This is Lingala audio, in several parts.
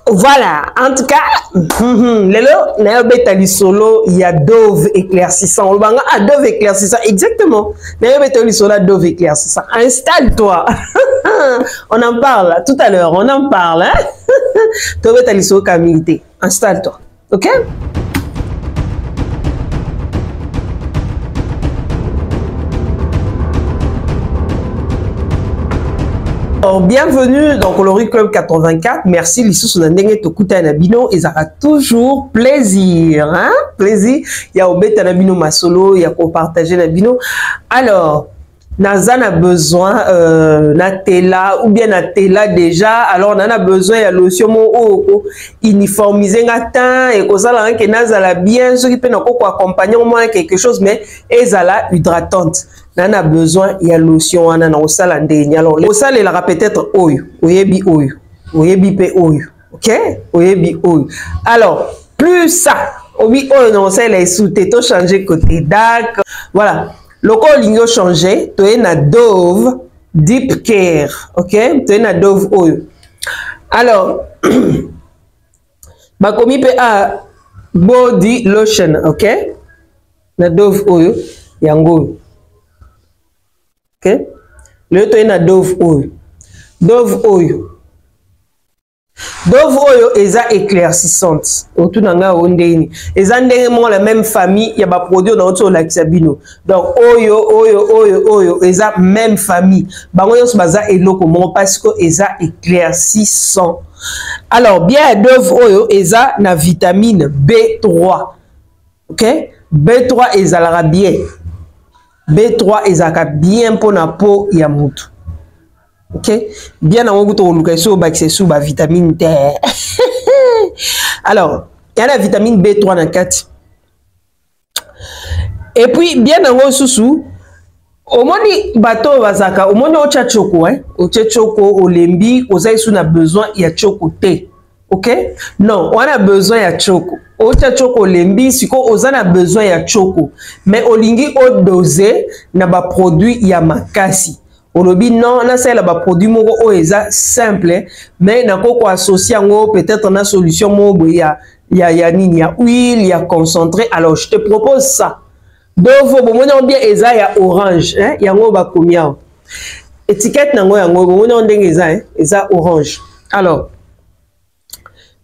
Voilà, en tout cas, lelo na betali solo, il y a Dove éclaircissant. Dove éclaircissant, exactement. Na betali solo Dove éclaircissant. Installe-toi. On en parle tout à l'heure, on en parle. Hein? Dove betali solo camilité. Installe-toi. OK? Alors, bienvenue dans Coloris Club 84. Merci Lissou Sounandenge Tokuta Nabino. Et ça a toujours plaisir. Hein? Plaisir. Il y a Obeta Nabino Masolo, il y a qu'on partage Nabino. Alors, Naza a besoin Natella ou bien Natella déjà. Alors, on a besoin de lotion uniformisé Natin et que ça la que Naza la bien. Ceux qui peuvent accompagner au moins quelque chose, mais ezala hydratante. Nana besoin il y a lotion anana au salandé alors au sal il aura peut-être oyo oyebi pe oyo OK oyebi oyo alors plus ça obi oyo non c'est les sous-té to changer côté d'accord voilà loko lingo changer to na Dove Deep Care OK to na Dove oyo alors ba komi pe a body lotion OK na Dove oyo yango OK? Le to na Dove oil. Dove oil. Dove oil eza éclaircissante. Otu nanga ondeni. Eza ndenge la même famille, ya ba produit na oto la kisabino. Donc oyo eza même famille. Bango yos baza eloko mo parce que eza éclaircissant. Alors bien Dove oil eza na vitamine B3. OK? B3 ezalaka bien. B3 ezaka bien pour la peau ya mutu. OK? Bien en goût au sur ba vitamine D. Alors, il y a la vitamine B3 dans 4. Et puis bien en sous au moni bateau bazaka, au moni ocha choko hein, ocha choko olembi, ozai sous na besoin il y a choko thé. OK? Non, on a besoin ya choko. Ocha choko lembi siko ozana besoin ya choko mais olingi o doser na ba produit ya makasi olobi non na c'est la ba produit moko o eza simple mais na ko associer ngo peut-être na solution moko ya nini ya huile ya concentré alors je te propose ça Dove bomona bien eza ya orange hein yango ba komia étiquette nango yango bomona ndenge eza hein eza orange alors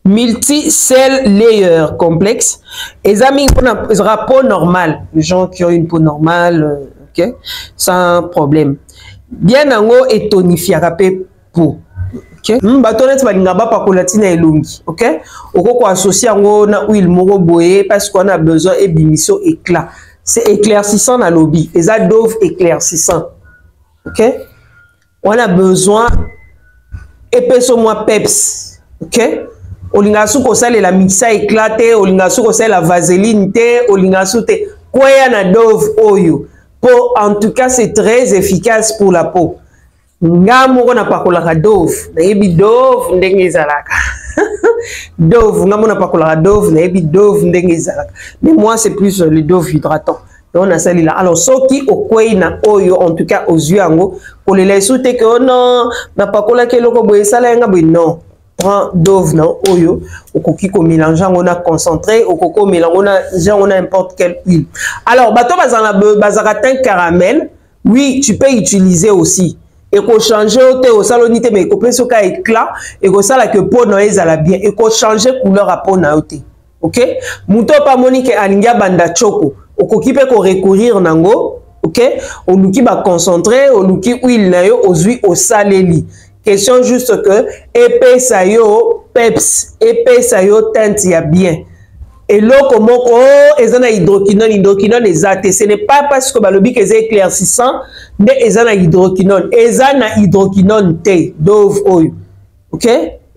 multi-cell layer complexe. Les amis, pour la peau normale, les gens qui ont une peau normale, OK, sans problème. Bien en et tonifié à peau. OK. Batonet balinga ba pakolatina elongi. OK. Oko associé ngo na huile moko boye parce qu'on a besoin et bimiso éclat. C'est éclaircissant na lobby. Et ça Dove éclaircissant. OK. On a besoin épaisseur moins peps. OK. Olingasu ko sale la mixa éclaté, olingasu ko sale la vaseline té, olingasu té kwaya na Dove oyo. Pour en tout cas c'est très efficace pour la peau. Ngamo na pakola Dove, na yebi Dove ndenge ezalaka. Dove ngamo na pakola Dove, na yebi Dove ndenge ezalaka. Mais moi c'est plus le Dove hydratant. Donc on a sali là. Alors soki okwei na oyo en tout cas aux yeux ango, ko le laisser té que oh non, na pakola ke loko boye sala nga boye non. Prends Dove non oyo okoki ko mélanger on a concentré okoko mélanger on a n'importe quelle huile. Alors bato bazaka teint caramel, oui, tu peux utiliser aussi. Et ko changer au salonité mais ko penso ka éclat et ko sala que peau no ezala bien et ko changer couleur à peau na oté. OK? Muto pa monique alinga banda choko okoki pe ko recourir nango, OK? Oluki ba concentré, oluki huile na yo ozui au saleli. Question juste que épaisse yo peps épaisse yo teinte ya bien et l'eau comment oh ezana hydroquinone ezate ce n'est pas parce que balobi que c'est éclaircissant mais ezana hydroquinone té Dove oil OK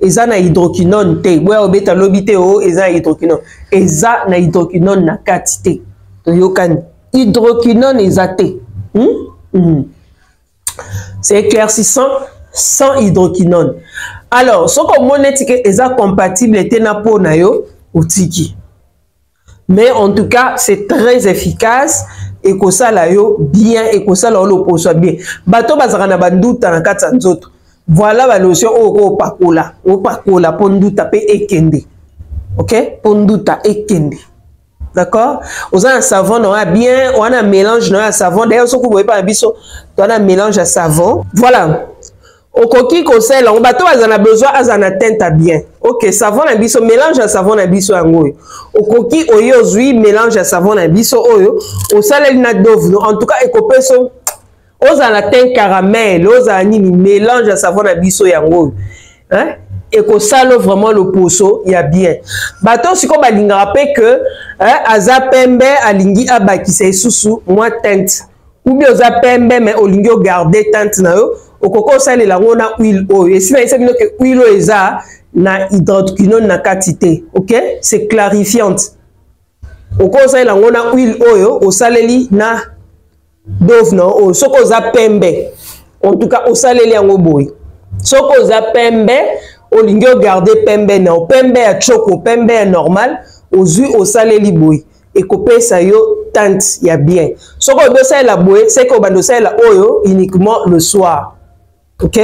ezana hydroquinone té ouais obeta lobité oh ezana hydroquinone na quantité to yokan hydroquinone ezate c'est éclaircissant sans hydroquinone. Alors, ce qu'on montre que est compatible et na peau na yo otiki. Mais en tout cas, c'est très efficace et que ça la yo bien et que ça la lo poso bien. Bato bazaka na banduta na katsa nzoto. voilà la lotion au pakola ponduta pe ekende. OK, ponduta ekende. D'accord? On a un savon, on a bien, on a un mélange, on a un savon. D'ailleurs, ce que vous voyez pas un biseau, on a un mélange à savon. Voilà. Au coquille conseil, on bateau, on a besoin, on a teinte à bien. OK, savon à biseau, mélange à savon à biseau en goy. Au coquille, oyo, zui, mélange à savon à biseau, oyo. Au salé, na dove, en tout cas, écopé, so, on a la teinte caramel, on a un mélange à savon à biseau en goy. Hein? Et que ça vraiment le poso il y a bien bateau si comme balinga rappelle que aza pembe alingi abakisa isusu moi teinte ou bien aza pembe mais olingi garder teinte na yo okoko sale la ngona huile oil et si na isabino que huile eza na hydroquinone na quantité. OK, c'est clarifiante okoko sale la ngona huile oyo osaleli na dove na o soko oza pembe en tout cas osaleli yango boy soko oza pembe olingi garder pembe na pembe ya choko pembe ya normal ozui osaleli boy ekopesa yo teinte ya bien soko odosa la boy c'est que bandosa la oyo uniquement le soir. OK,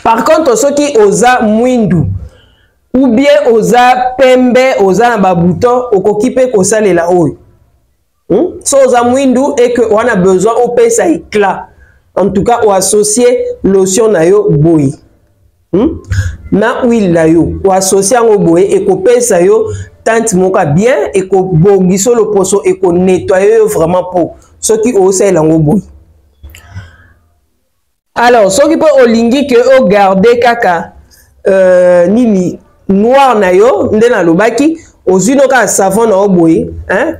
par contre ceux qui oza mwindu ou bien oza pembe oza na ba bouton okokipe ko salela oyo so oza mwindu et que on a besoin au pesa éclat. En tout cas, on associe lotion na yo boy. Na huile na yo. On associe en boy et qu'on pèse yo teinte moka bien et qu'on bongiso le poso et qu'on nettoie vraiment pour ceux qui osent l'ango boy. Alors, ceux qui peuvent olingi que o garder kaka nini noir na yo ndena lobaki ozuno ka savon na boy, hein?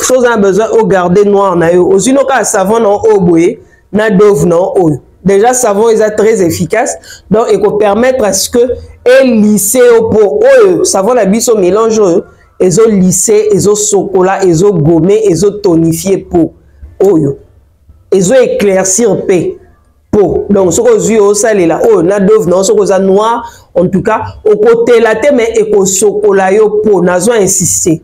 Chose a besoin au garder noir na yo ozuno ka savon na boy. Na dove non oil. Déjà savon est très efficace donc il peut permettre à ce que et lisser au pot oil savon la biso mélange et zo lisser et zo chocolat et zo gommer et zo tonifier peau oil et zo éclaircir peau donc ce que yo salé là oh na dove non ce que noir en tout cas au côté la te mais et ko chocolat yo peau nazo insister.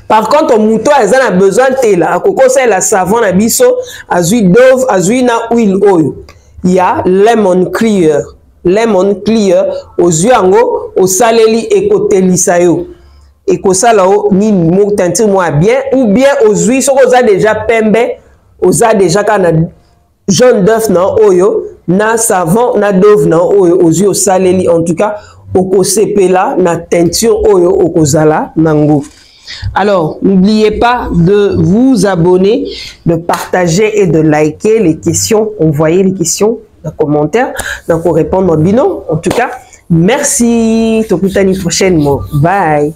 Par contre, mouton a besoin de la coco c'est la savon na biso azui dove azui na huile oil. Il y a lemon clear aux yeux ango au saleli et côté lisayo et ko sala o ni mo teinture moi bien ou bien aux yeux so ko déjà pembe oza déjà kana jaune d'œuf na oyo na savon na dove na oyo aux yeux au saleli en tout cas au ko sepela na teinture oyo au ko zala nango. Alors, n'oubliez pas de vous abonner, de partager et de liker les questions. Envoyez les questions dans les commentaires. Donc, on répond au bilan. En tout cas, merci. Tokutani prochainement. Bye.